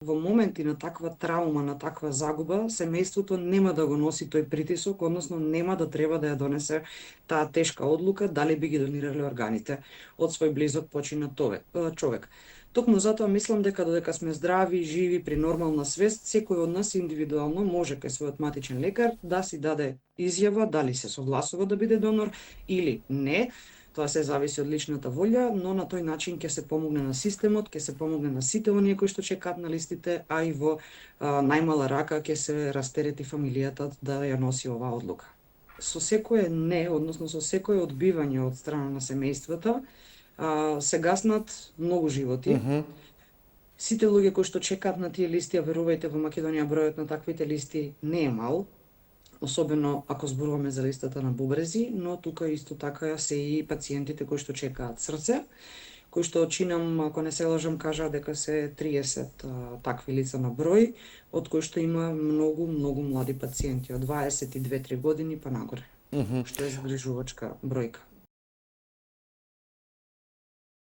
во моменти на таква траума, на таква загуба, семејството нема да го носи тој притисок, односно нема да треба да ја донесе таа тешка одлука дали би ги донирале органите од свој близок починат човек. Токму затоа мислам дека додека сме здрави, живи, при нормална свест, секој од нас индивидуално може кај својот матичен лекар да си даде изјава дали се согласува да биде донор или не. Тоа се зависи од личната волја, но на тој начин ќе се помогне на системот, ќе се помогне на сите оние кои што чекаат на листите, а и во најмала рака ќе се растерети фамилијата да ја носи оваа одлука. Со секое не, односно со секое одбивање од страна на семејствата, се гаснат многу животи. Сите луѓе кои што чекаат на тие листи, а верувајте, во Македонија бројот на таквите листи не е мал, особено ако зборуваме за листата на бубрези, но тука исто така се и пациентите кои што чекаат срце, кои што чинам, ако не се лажам, кажа дека се 30 такви лица на број, од кои што има многу млади пациенти, од 22-3 години па нагоре, што е загрижувачка бројка.